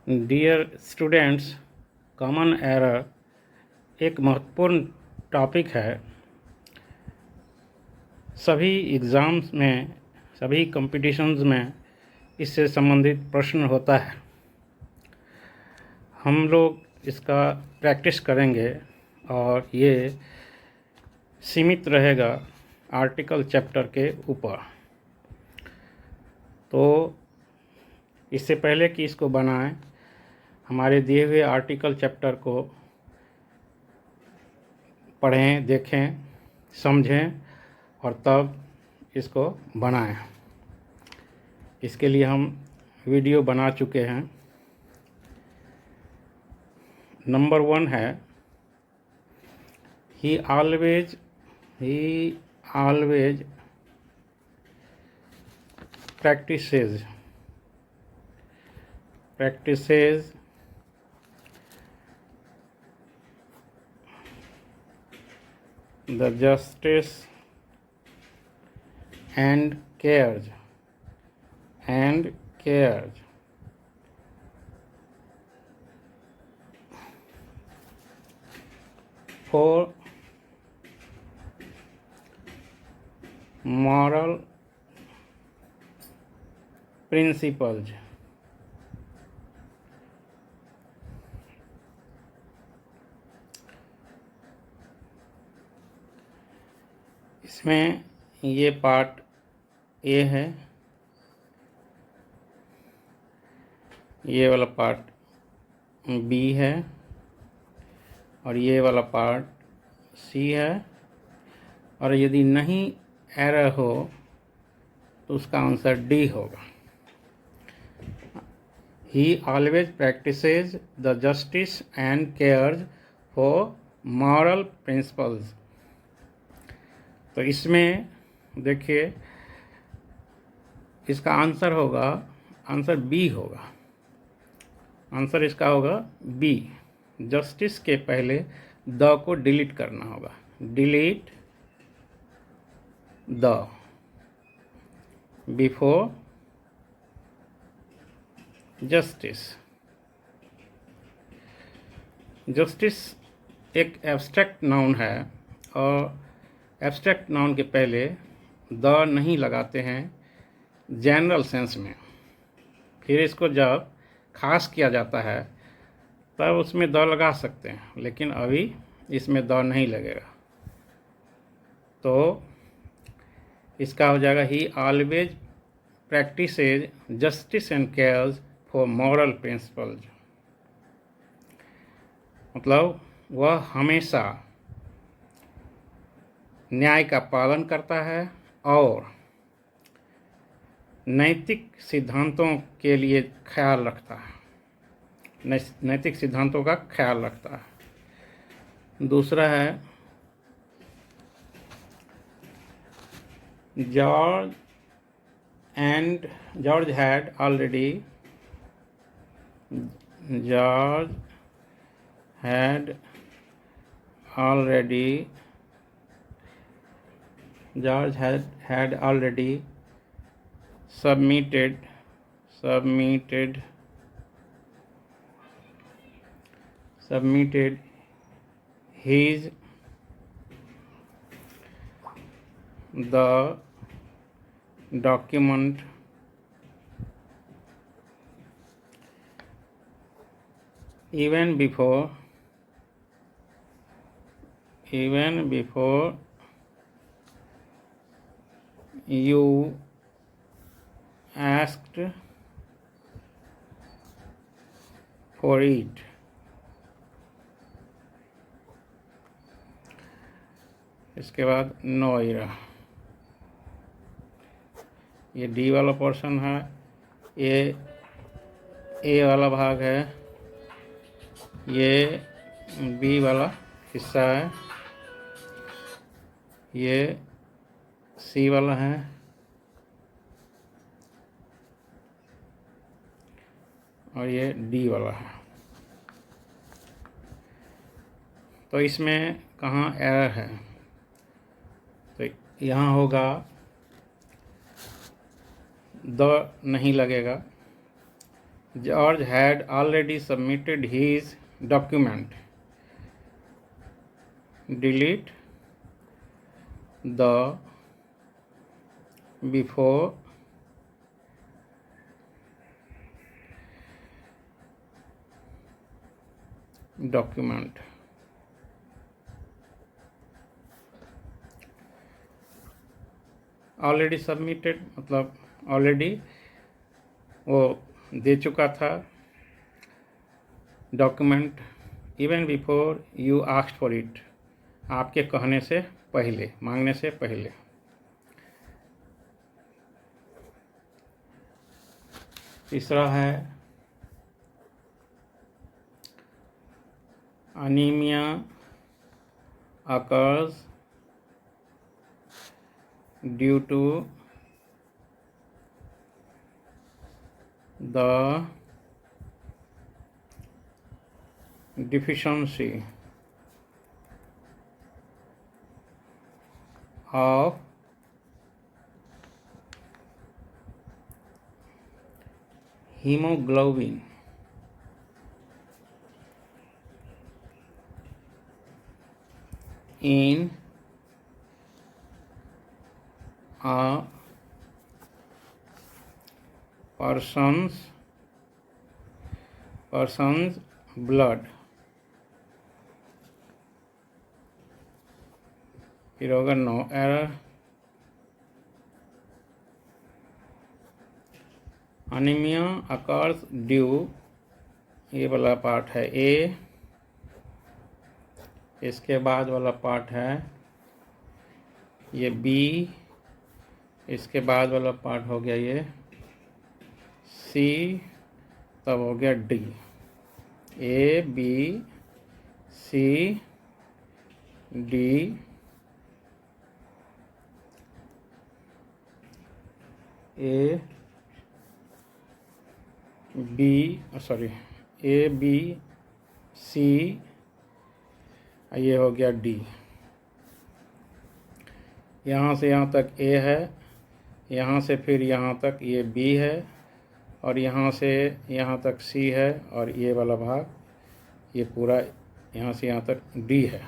Dear students, common error एक महत्वपूर्ण topic है। सभी एग्ज़ाम्स में, सभी कंपटीशंस में इससे संबंधित प्रश्न होता है। हम लोग इसका प्रैक्टिस करेंगे और ये सीमित रहेगा आर्टिकल चैप्टर के ऊपर। तो इससे पहले कि इसको बनाएं, हमारे दिए हुए आर्टिकल चैप्टर को पढ़ें, देखें, समझें और तब इसको बनाएं। इसके लिए हम वीडियो बना चुके हैं। नंबर 1 है, he always practices the justice and cares for moral principles. इसमें ये पार्ट ए है, ये वाला पार्ट बी है और ये वाला पार्ट सी है। और यदि नहीं एरर हो तो उसका आंसर डी होगा। He always practices the justice and cares for moral principles. तो इसमें देखिए, इसका आंसर होगा, आंसर बी होगा। आंसर इसका होगा बी। जस्टिस के पहले द को डिलीट करना होगा। Delete the before justice. Justice एक एब्स्ट्रैक्ट नाउन है और एब्स्ट्रैक्ट नाउन के पहले द नहीं लगाते हैं जनरल सेंस में। फिर इसको जब खास किया जाता है तब उसमें द लगा सकते हैं, लेकिन अभी इसमें द नहीं लगेगा। तो इसका हो जाएगा ही always practices justice and cares for moral principles. मतलब वह हमेशा न्याय का पालन करता है और नैतिक सिद्धांतों के लिए ख्याल रखता है, नैतिक सिद्धांतों का ख्याल रखता है। दूसरा है, George had already submitted his the document even before you asked for it. इसके बाद नो इरा। ये डी वाला पोर्शन है, ये ए वाला भाग है, ये बी वाला हिस्सा है, ये सी वाला है और ये डी वाला है। तो इसमें कहाँ एरर है? तो यहाँ होगा द नहीं लगेगा, George had already submitted his document. Delete the before document. Already submitted मतलब ऑलरेडी वो दे चुका था document, even before you asked for it, आपके कहने से पहले, मांगने से पहले। तीसरा है anaemia occurs due to the deficiency of hemoglobin in a person's blood। फिर होगा no error. Anaemia occurs due, ये वाला पार्ट है ए, इसके बाद वाला पार्ट है ये बी, इसके बाद वाला पार्ट हो गया ये सी, तब हो गया D. A B C D, A B C, ये हो गया डी। यहाँ से यहाँ तक ए है, यहाँ से फिर यहाँ तक ये बी है, और यहाँ से यहाँ तक सी है, और ये वाला भाग ये पूरा यहाँ से यहाँ तक डी है।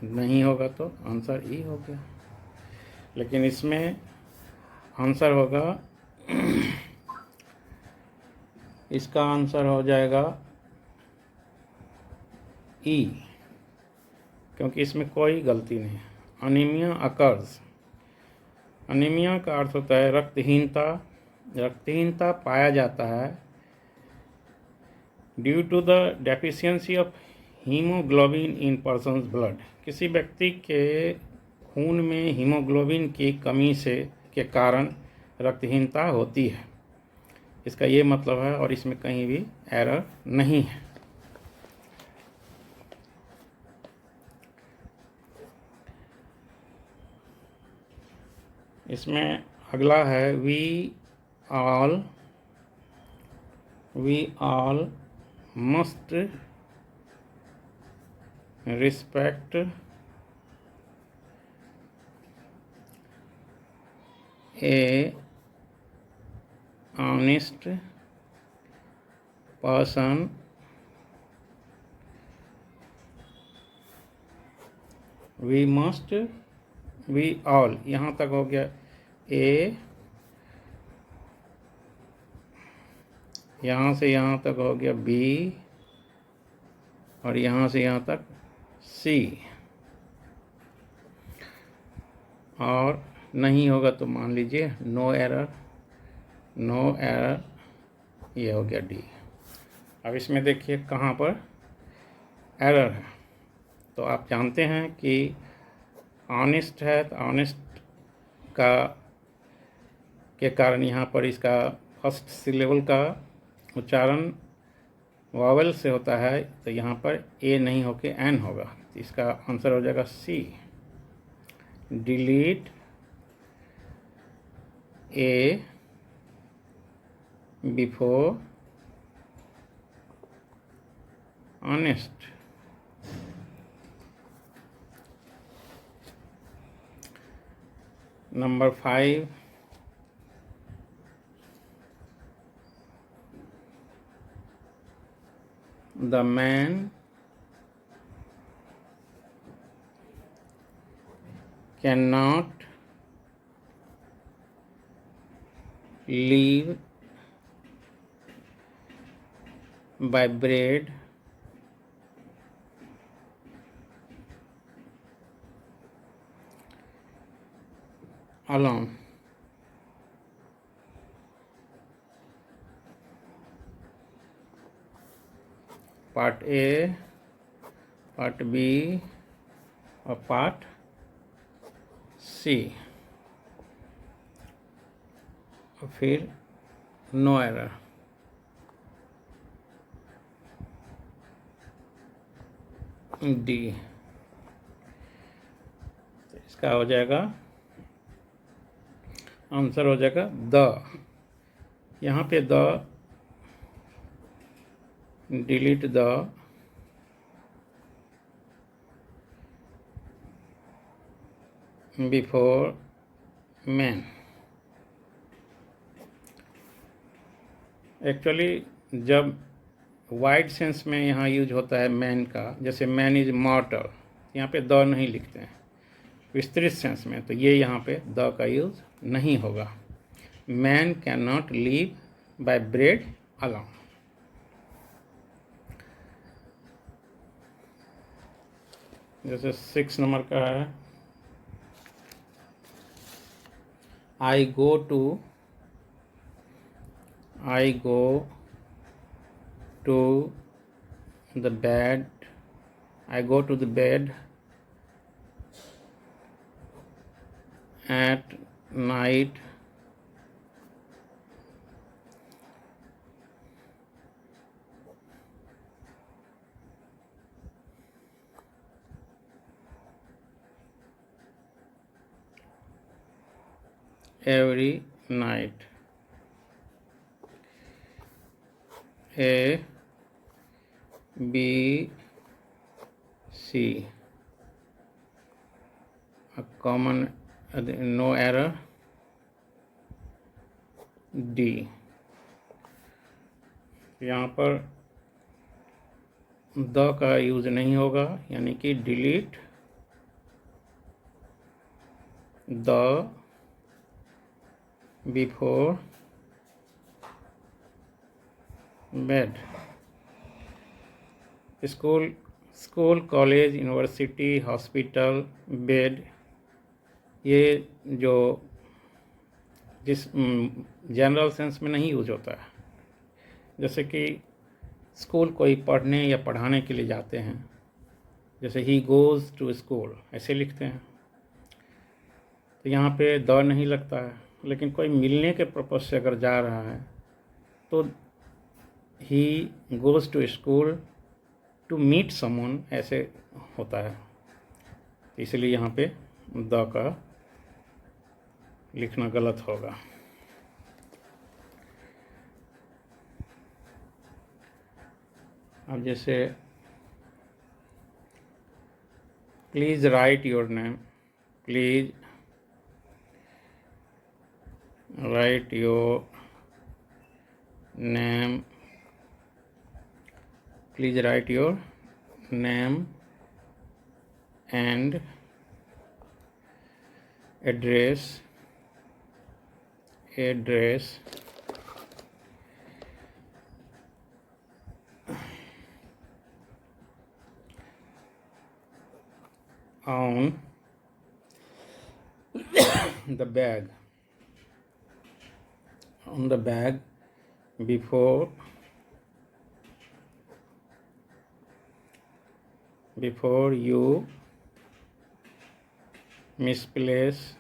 नहीं होगा तो आंसर ई हो गया, लेकिन इसमें आंसर होगा इसका आंसर हो जाएगा ई, क्योंकि इसमें कोई गलती नहीं है। अनीमिया अकर्स, अनीमिया का अर्थ होता है रक्तहीनता। रक्तहीनता पाया जाता है due to the deficiency of haemoglobin in persons blood, किसी व्यक्ति के खून में हीमोग्लोबिन की कमी से के कारण रक्तहीनता होती है। इसका ये मतलब है, और इसमें कहीं भी एरर नहीं है। इसमें अगला है we all must respect a honest person we all, यहाँ तक हो गया ए, यहाँ से यहाँ तक हो गया बी, और यहाँ से यहाँ तक सी। और नहीं होगा तो मान लीजिए नो एरर, ये हो गया डी। अब इसमें देखिए कहाँ पर एरर है। तो आप जानते हैं कि ऑनेस्ट है, तो ऑनेस्ट का के कारण यहाँ पर इसका फर्स्ट सिलेबल का उच्चारण वावल से होता है, तो यहाँ पर ए नहीं होके एन होगा, तो इसका आंसर हो जाएगा C. Delete A before honest. Number 5, the man cannot live by bread alone. Part A, Part B और Part C। और फिर नो एरर। डी। तो इसका हो जाएगा, आंसर हो जाएगा द। यहाँ पे the, delete the, before man. Actually जब वाइड सेंस में यहाँ यूज होता है मैन का, जैसे मैन इज मॉर्टल, यहाँ पे द नहीं लिखते हैं। विस्तृत सेंस में तो ये यहाँ पे द का यूज नहीं होगा। Man can not live by bread alone. जैसे 6 नंबर का है, आई गो to the bed, I go to the bed at night every night. A, B, C. A common, no error. D. यहाँ पर द का use नहीं होगा, यानी कि delete the before bed. School, college, university, hospital, bed, ये जो जिस जनरल सेंस में नहीं यूज होता है। जैसे कि स्कूल कोई पढ़ने या पढ़ाने के लिए जाते हैं, जैसे ही गोज़ टू स्कूल ऐसे लिखते हैं, तो यहाँ पे द नहीं लगता है। लेकिन कोई मिलने के पर्पज़ से अगर जा रहा है तो he goes to school to meet someone ऐसे होता है। इसलिए यहाँ पे द का लिखना गलत होगा। अब जैसे please write your name, please write your name, please write your name and address on the bag before you misplace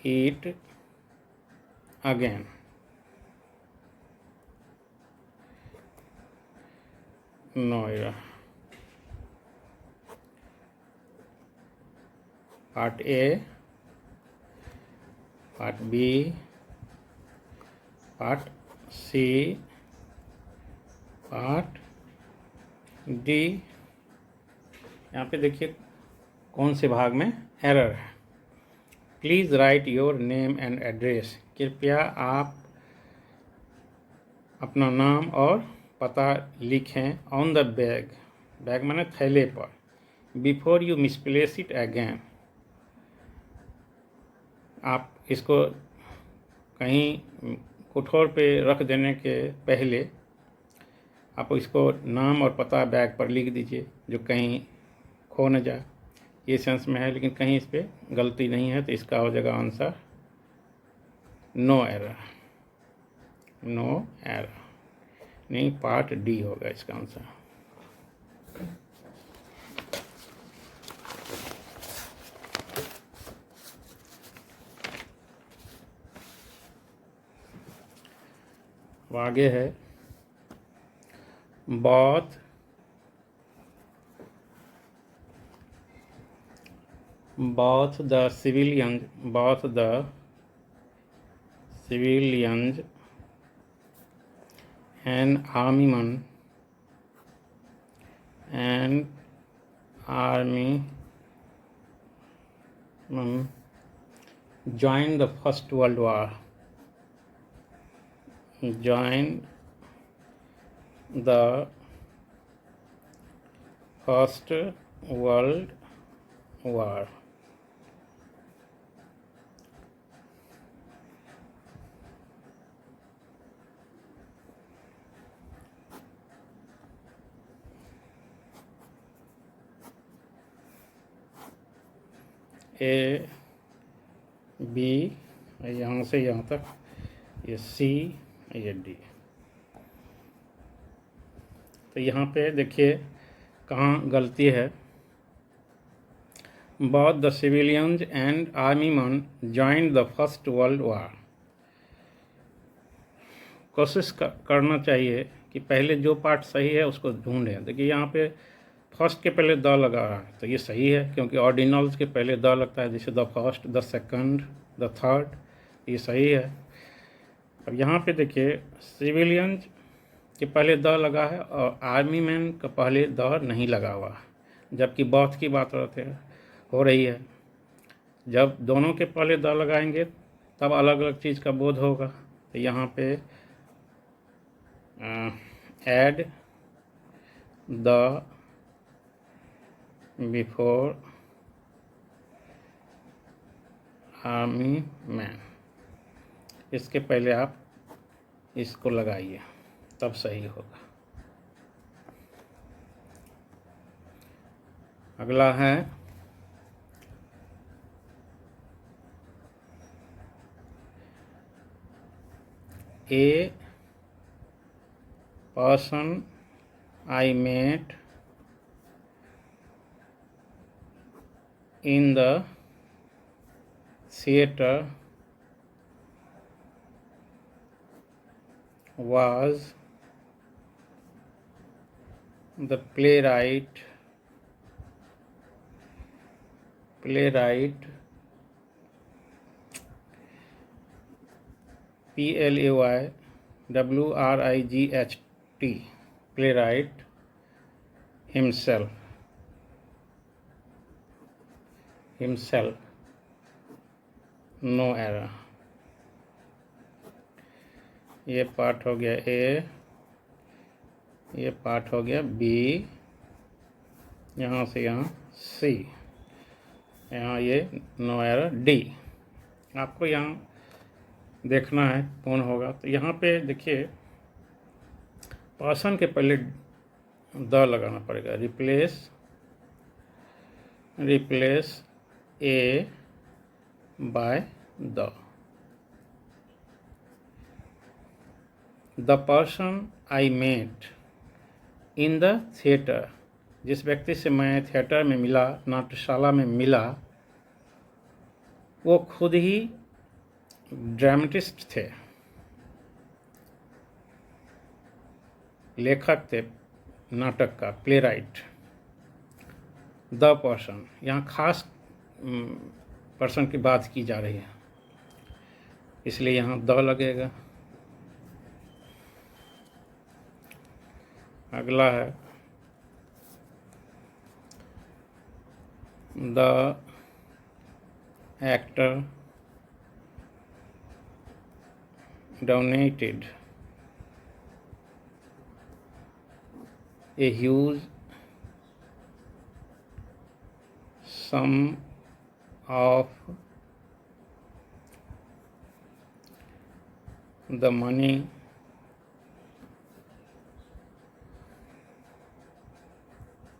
it again. No error. Part A, Part B, Part C, Part D। यहाँ पे देखिए कौन से भाग में error है। Please write your name and address, कृपया आप अपना नाम और पता लिखें ऑन द बैग, बैग माने थैले पर, before you misplace it again. आप इसको कहीं कोठोर पे रख देने के पहले आप इसको नाम और पता बैग पर लिख दीजिए, जो कहीं खो न जाए। ये सेंस में है, लेकिन कहीं इस पर गलती नहीं है, तो इसका हो जाएगा answer no error. No error नहीं, पार्ट डी होगा इसका आंसर। अब आगे है both the civilians and army joined the First World War. Joined the First World War. A B, यहाँ से यहाँ तक, ये सी, ये डी। तो यहाँ पे देखिए कहाँ गलती है। Both the civilians and army men joined the First World War. कोशिश करना चाहिए कि पहले जो पार्ट सही है उसको ढूंढें। देखिए यहाँ पे फर्स्ट के पहले द लगा रहा है, तो ये सही है, क्योंकि ऑर्डिनल्स के पहले द लगता है, जैसे the first, the second, the third, ये सही है। अब यहाँ पे देखिए सिविलियंस के पहले द लगा है और आर्मी मैन का पहले द नहीं लगा हुआ, जबकि बॉथ की बात हो रही है। जब दोनों के पहले द लगाएंगे तब अलग अलग चीज़ का बोध होगा। तो यहाँ पे add the before army man, इसके पहले आप इसको लगाइए, तब सही होगा। अगला है a person I met in the theater was the playwright PLAYWRIGHT, playwright himself. No error. ये पार्ट हो गया ए, ये पार्ट हो गया बी, यहाँ से यहाँ सी, यहाँ ये नो एरर डी। आपको यहाँ देखना है कौन होगा। तो यहाँ पे देखिए पर्सन के पहले द लगाना पड़ेगा। Replace a by the person I met in the theatre, जिस व्यक्ति से मैं थिएटर में मिला, नाट्यशाला में मिला, वो खुद ही ड्रामेटिस्ट थे, लेखक थे नाटक का, प्लेराइट। द पर्सन, यहाँ खास पर्सन की बात की जा रही है, इसलिए यहाँ द लगेगा। अगला है the actor donated a huge sum of the money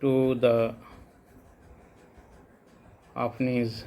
to the orphanage.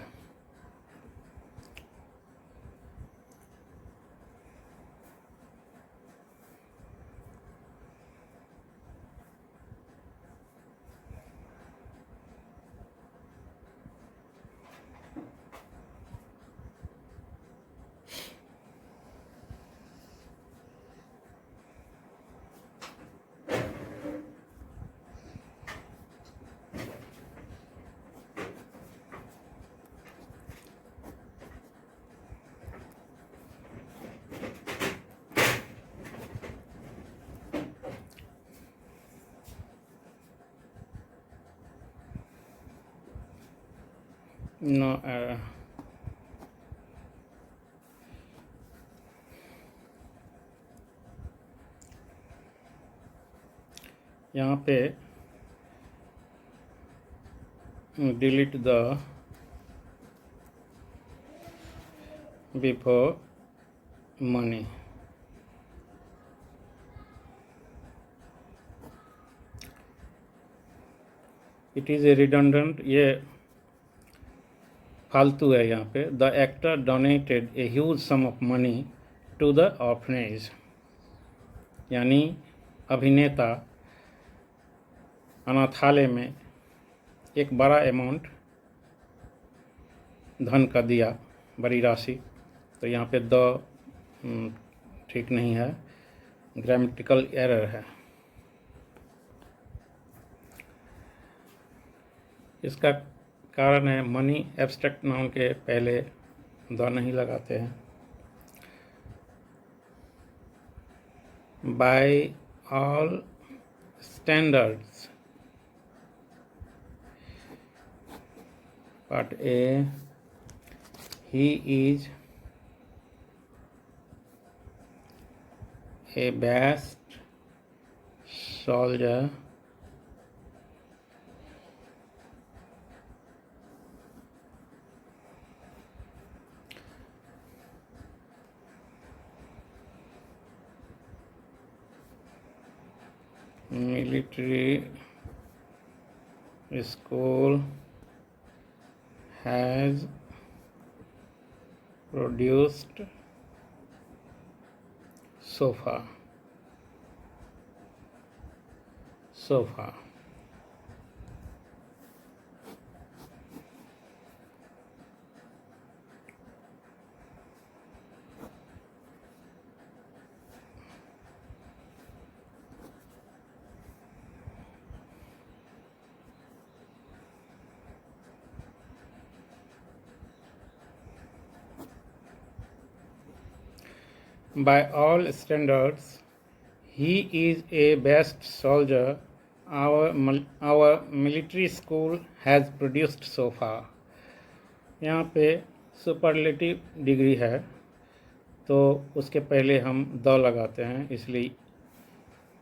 No error. यहाँ पे delete the before money. It is a redundant, ये फालतू है यहाँ पे। The actor donated a huge sum of money to the orphanage, यानी अभिनेता अनाथालय में एक बड़ा अमाउंट धन का दिया, बड़ी राशि। तो यहाँ पे द ठीक नहीं है, ग्रामेटिकल एरर है। इसका कारण है मनी एब्स्ट्रैक्ट नाउन के पहले द नहीं लगाते हैं। By all standards, part A, he is a best soldier military school has produced sofa. By all standards, he is a best soldier. Our military school has produced so far. यहाँ पे superlative degree है, तो उसके पहले हम the लगाते हैं, इसलिए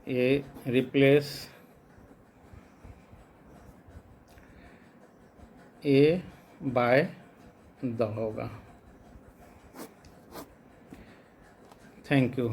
ये रिप्लेस ए बाय द होगा। Thank you.